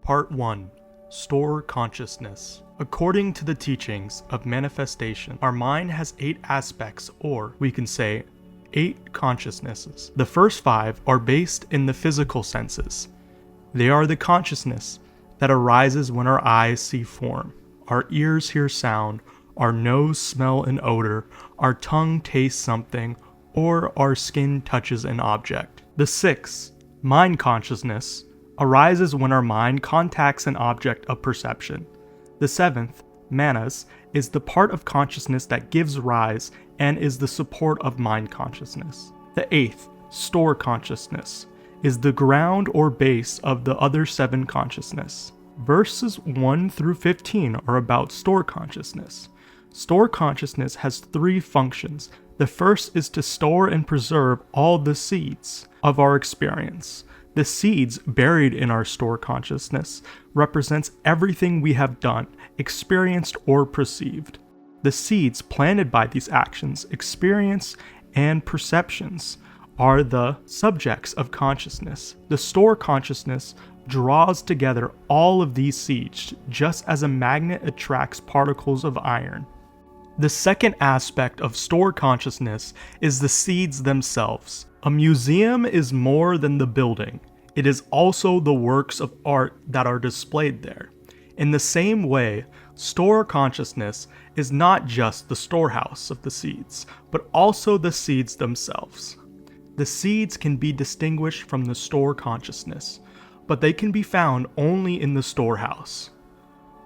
Part 1. Store Consciousness. According to the teachings of manifestation, our mind has 8 aspects, or we can say 8 consciousnesses. The first 5 are based in the physical senses. They are the consciousness that arises when our eyes see form, our ears hear sound, our nose smell an odor, our tongue tastes something, or our skin touches an object. The 6th, mind consciousness, arises when our mind contacts an object of perception. The 7th, manas, is the part of consciousness that gives rise and is the support of mind consciousness. The 8th, store consciousness, is the ground or base of the other 7 consciousness. Verses 1 through 15 are about store consciousness. Store consciousness has 3 functions. The first is to store and preserve all the seeds of our experience. The seeds buried in our store consciousness represents everything we have done, experienced, or perceived. The seeds planted by these actions, experience, and perceptions are the subjects of consciousness. The store consciousness draws together all of these seeds, just as a magnet attracts particles of iron. The second aspect of store consciousness is the seeds themselves. A museum is more than the building. It is also the works of art that are displayed there. In the same way, store consciousness is not just the storehouse of the seeds, but also the seeds themselves. The seeds can be distinguished from the store consciousness, but they can be found only in the storehouse.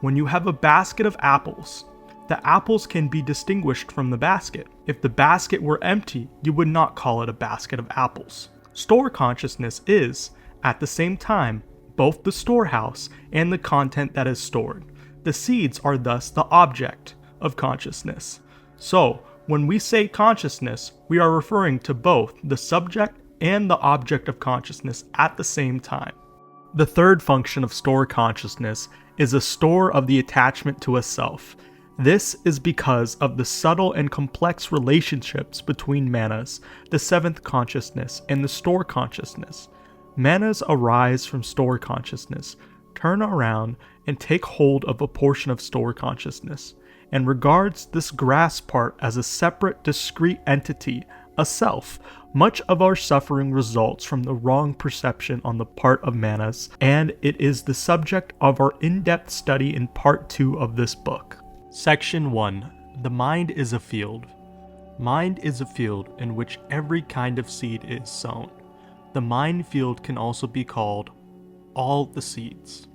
When you have a basket of apples, the apples can be distinguished from the basket. If the basket were empty, you would not call it a basket of apples. Store consciousness is, at the same time, both the storehouse and the content that is stored. The seeds are thus the object of consciousness. So, when we say consciousness, we are referring to both the subject and the object of consciousness at the same time. The third function of store consciousness is a store of the attachment to a self. This is because of the subtle and complex relationships between manas, the 7th consciousness, and the store consciousness. Manas arise from store consciousness, turn around, and take hold of a portion of store consciousness, and regards this grass part as a separate, discrete entity, a self. Much of our suffering results from the wrong perception on the part of manas, and it is the subject of our in-depth study in Part 2 of this book. Section 1. The mind is a field. Mind is a field in which every kind of seed is sown. The mind field can also be called all the seeds.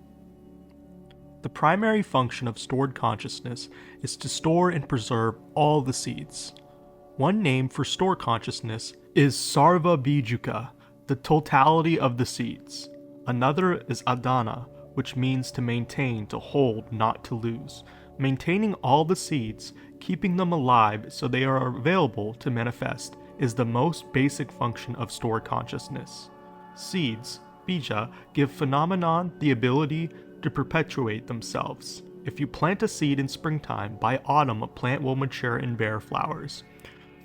The primary function of stored consciousness is to store and preserve all the seeds. One name for store consciousness is sarva bijuka, the totality of the seeds. Another is adana, which means to maintain, to hold, not to lose. Maintaining all the seeds, keeping them alive so they are available to manifest, is the most basic function of stored consciousness. Seeds, bija, give phenomenon the ability to perpetuate themselves. If you plant a seed in springtime, by autumn a plant will mature and bear flowers.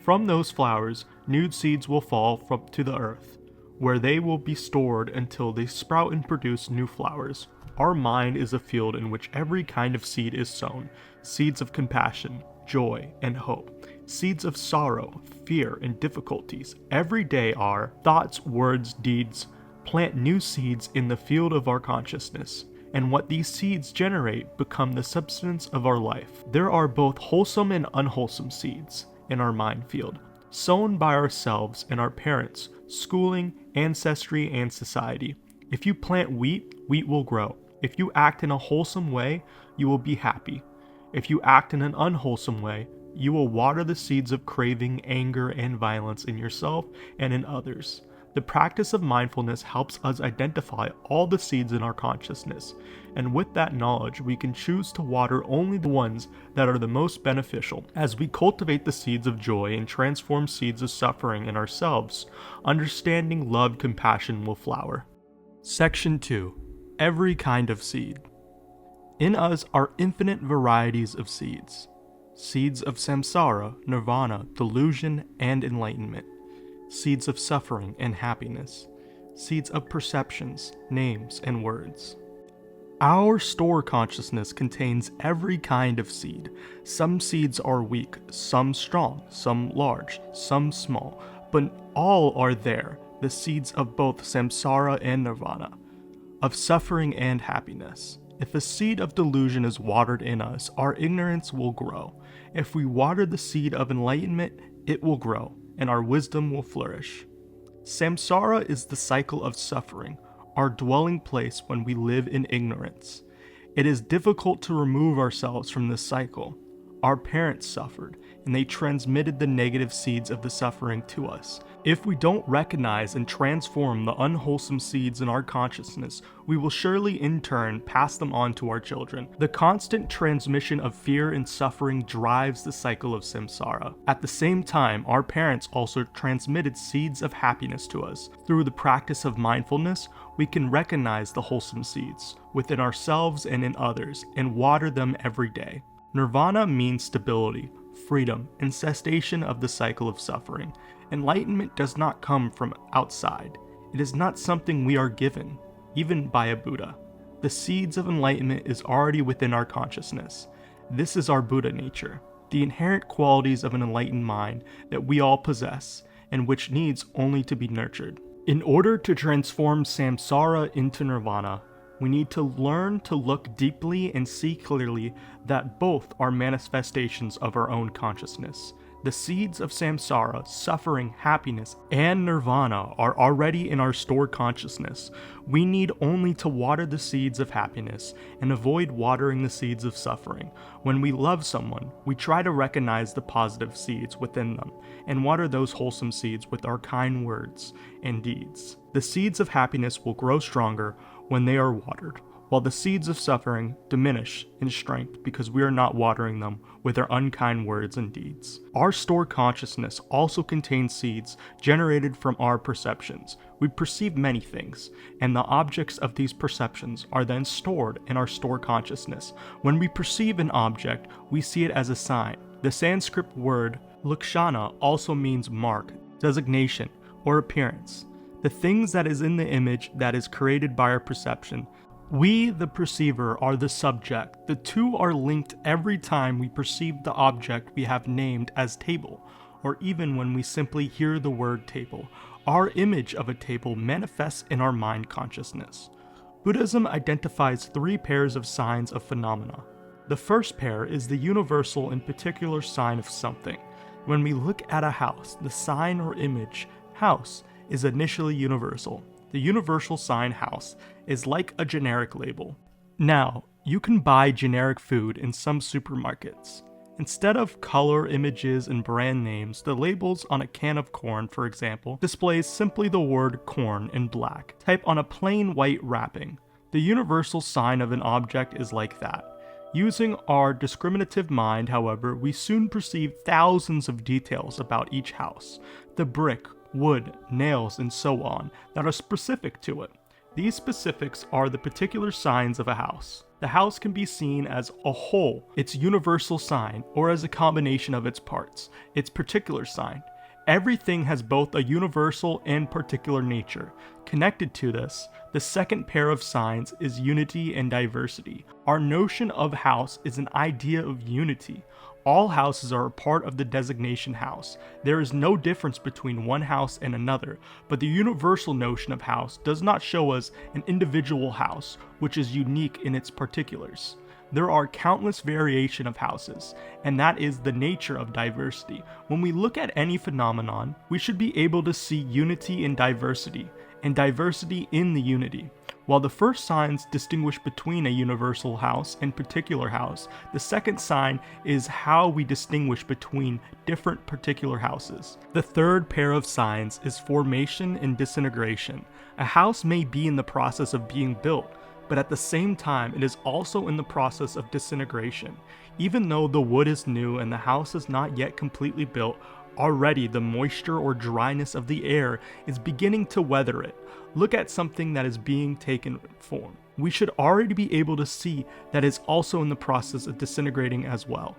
From those flowers, new seeds will fall to the earth, where they will be stored until they sprout and produce new flowers. Our mind is a field in which every kind of seed is sown. Seeds of compassion, joy, and hope. Seeds of sorrow, fear, and difficulties. Every day our thoughts, words, deeds plant new seeds in the field of our consciousness, and what these seeds generate become the substance of our life. There are both wholesome and unwholesome seeds in our mind field, sown by ourselves and our parents, schooling, ancestry, and society. If you plant wheat, wheat will grow. If you act in a wholesome way, you will be happy. If you act in an unwholesome way, you will water the seeds of craving, anger, and violence in yourself and in others. The practice of mindfulness helps us identify all the seeds in our consciousness, and with that knowledge, we can choose to water only the ones that are the most beneficial. As we cultivate the seeds of joy and transform seeds of suffering in ourselves, understanding, love, compassion will flower. Section 2. Every kind of seed. In us are infinite varieties of seeds. Seeds of samsara, nirvana, delusion, and enlightenment. Seeds of suffering and happiness. Seeds of perceptions, names, and words. Our store consciousness contains every kind of seed. Some seeds are weak, some strong, some large, some small, but all are there, the seeds of both samsara and nirvana, of suffering and happiness. If a seed of delusion is watered in us, our ignorance will grow. If we water the seed of enlightenment, it will grow, and our wisdom will flourish. Samsara is the cycle of suffering, our dwelling place when we live in ignorance. It is difficult to remove ourselves from this cycle. Our parents suffered, and they transmitted the negative seeds of the suffering to us. If we don't recognize and transform the unwholesome seeds in our consciousness, we will surely in turn pass them on to our children. The constant transmission of fear and suffering drives the cycle of samsara. At the same time, our parents also transmitted seeds of happiness to us. Through the practice of mindfulness, we can recognize the wholesome seeds within ourselves and in others, and water them every day. Nirvana means stability, freedom, and cessation of the cycle of suffering. Enlightenment does not come from outside. It is not something we are given, even by a Buddha. The seeds of enlightenment is already within our consciousness. This is our Buddha nature, the inherent qualities of an enlightened mind that we all possess, and which needs only to be nurtured. In order to transform samsara into nirvana, we need to learn to look deeply and see clearly that both are manifestations of our own consciousness. The seeds of samsara, suffering, happiness, and nirvana are already in our stored consciousness. We need only to water the seeds of happiness and avoid watering the seeds of suffering. When we love someone, we try to recognize the positive seeds within them and water those wholesome seeds with our kind words and deeds. The seeds of happiness will grow stronger when they are watered, while the seeds of suffering diminish in strength because we are not watering them with our unkind words and deeds. Our stored consciousness also contains seeds generated from our perceptions. We perceive many things, and the objects of these perceptions are then stored in our stored consciousness. When we perceive an object, we see it as a sign. The Sanskrit word lakshana also means mark, designation, or appearance. The things that is in the image that is created by our perception. We, the perceiver, are the subject. The two are linked every time we perceive the object we have named as table, or even when we simply hear the word table. Our image of a table manifests in our mind consciousness. Buddhism identifies three pairs of signs of phenomena. The first pair is the universal and particular sign of something. When we look at a house, the sign or image, house, is initially universal. The universal sign house is like a generic label. Now, you can buy generic food in some supermarkets. Instead of color, images, and brand names, the labels on a can of corn, for example, displays simply the word corn in black, type on a plain white wrapping. The universal sign of an object is like that. Using our discriminative mind, however, we soon perceive thousands of details about each house. The brick, wood, nails, and so on, that are specific to it. These specifics are the particular signs of a house. The house can be seen as a whole, its universal sign, or as a combination of its parts, its particular sign. Everything has both a universal and particular nature. Connected to this, the second pair of signs is unity and diversity. Our notion of house is an idea of unity. All houses are a part of the designation house. There is no difference between one house and another, but the universal notion of house does not show us an individual house, which is unique in its particulars. There are countless variations of houses, and that is the nature of diversity. When we look at any phenomenon, we should be able to see unity in diversity, and diversity in the unity. While the first signs distinguish between a universal house and particular house, the second sign is how we distinguish between different particular houses. The third pair of signs is formation and disintegration. A house may be in the process of being built, but at the same time it is also in the process of disintegration. Even though the wood is new and the house is not yet completely built, already the moisture or dryness of the air is beginning to weather it. Look at something that is being taken form. We should already be able to see that it's also in the process of disintegrating as well.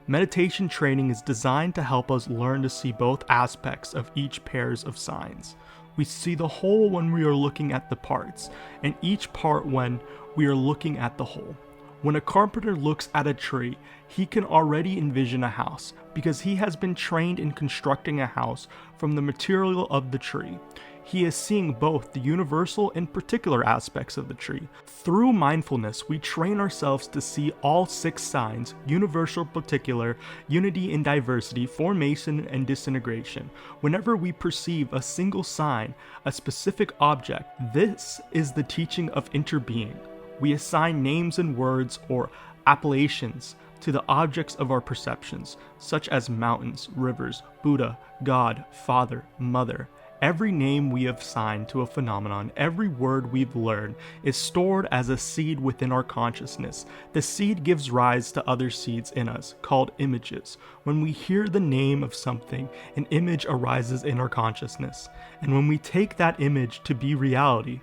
Meditation training is designed to help us learn to see both aspects of each pairs of signs. We see the whole when we are looking at the parts, and each part when we are looking at the whole. When a carpenter looks at a tree, he can already envision a house because he has been trained in constructing a house from the material of the tree. He is seeing both the universal and particular aspects of the tree. Through mindfulness, we train ourselves to see all 6 signs: universal, particular, unity and diversity, formation and disintegration. Whenever we perceive a single sign, a specific object, this is the teaching of interbeing. We assign names and words or appellations to the objects of our perceptions, such as mountains, rivers, Buddha, God, Father, Mother. Every name we have assigned to a phenomenon, every word we've learned, is stored as a seed within our consciousness. The seed gives rise to other seeds in us, called images. When we hear the name of something, an image arises in our consciousness. And when we take that image to be reality,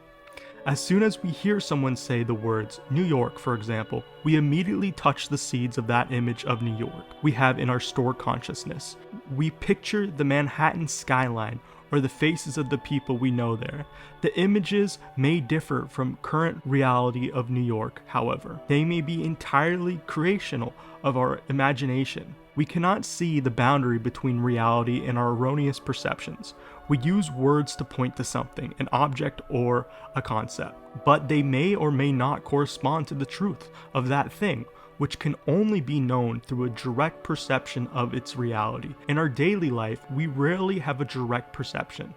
as soon as we hear someone say the words New York, for example, we immediately touch the seeds of that image of New York we have in our stored consciousness. We picture the Manhattan skyline or the faces of the people we know there. The images may differ from current reality of New York, however. They may be entirely creational of our imagination. We cannot see the boundary between reality and our erroneous perceptions. We use words to point to something, an object or a concept, but they may or may not correspond to the truth of that thing, which can only be known through a direct perception of its reality. In our daily life, we rarely have a direct perception.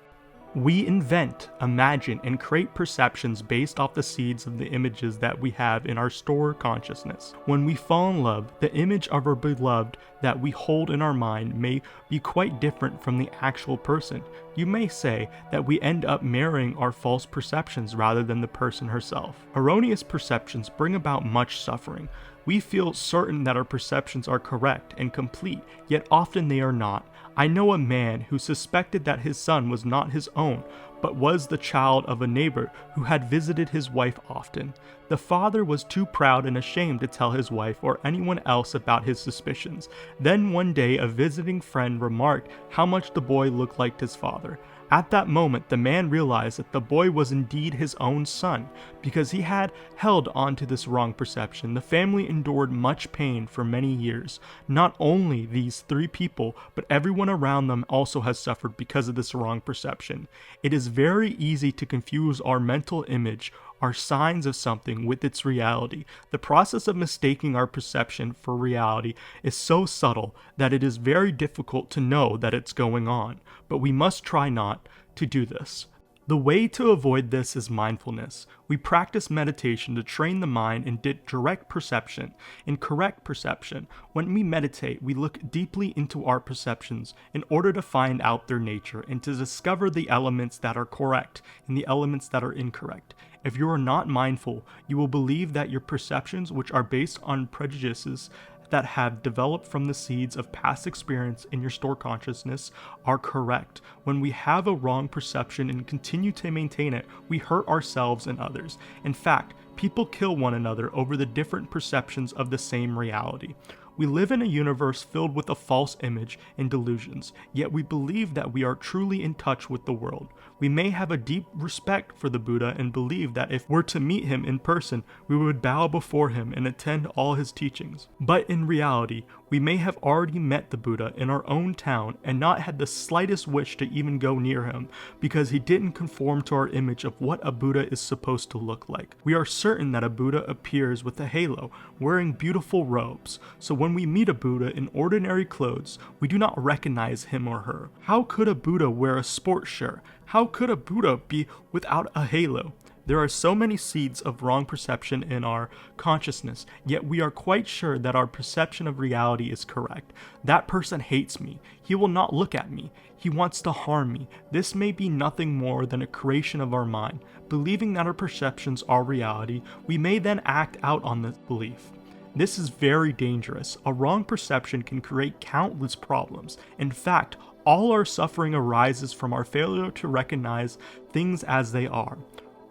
We invent, imagine, and create perceptions based off the seeds of the images that we have in our stored consciousness. When we fall in love, the image of our beloved that we hold in our mind may be quite different from the actual person. You may say that we end up marrying our false perceptions rather than the person herself. Erroneous perceptions bring about much suffering. We feel certain that our perceptions are correct and complete, yet often they are not. I know a man who suspected that his son was not his own, but was the child of a neighbor who had visited his wife often. The father was too proud and ashamed to tell his wife or anyone else about his suspicions. Then one day a visiting friend remarked how much the boy looked like his father. At that moment, the man realized that the boy was indeed his own son. Because he had held on to this wrong perception, the family endured much pain for many years. Not only these 3 people, but everyone around them also has suffered because of this wrong perception. It is very easy to confuse our mental image, our signs of something, with its reality. The process of mistaking our perception for reality is so subtle that it is very difficult to know that it's going on, but we must try not to do this. The way to avoid this is mindfulness. We practice meditation to train the mind in direct perception and correct perception. When we meditate, we look deeply into our perceptions in order to find out their nature and to discover the elements that are correct and the elements that are incorrect. If you are not mindful, you will believe that your perceptions, which are based on prejudices that have developed from the seeds of past experience in your stored consciousness, are correct. When we have a wrong perception and continue to maintain it, we hurt ourselves and others. In fact, people kill one another over the different perceptions of the same reality. We live in a universe filled with a false image and delusions, yet we believe that we are truly in touch with the world. We may have a deep respect for the Buddha and believe that if we're to meet him in person, we would bow before him and attend all his teachings. But in reality, we may have already met the Buddha in our own town and not had the slightest wish to even go near him because he didn't conform to our image of what a Buddha is supposed to look like. We are certain that a Buddha appears with a halo, wearing beautiful robes. So when we meet a Buddha in ordinary clothes, we do not recognize him or her. How could a Buddha wear a sports shirt? How could a Buddha be without a halo? There are so many seeds of wrong perception in our consciousness, yet we are quite sure that our perception of reality is correct. That person hates me. He will not look at me. He wants to harm me. This may be nothing more than a creation of our mind. Believing that our perceptions are reality, we may then act out on this belief. This is very dangerous. A wrong perception can create countless problems. In fact, all our suffering arises from our failure to recognize things as they are.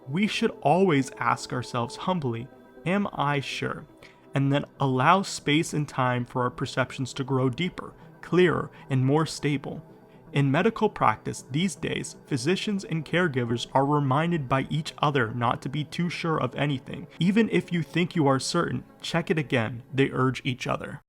We should always ask ourselves humbly, am I sure? And then allow space and time for our perceptions to grow deeper, clearer, and more stable. In medical practice these days, physicians and caregivers are reminded by each other not to be too sure of anything. Even if you think you are certain, check it again, they urge each other.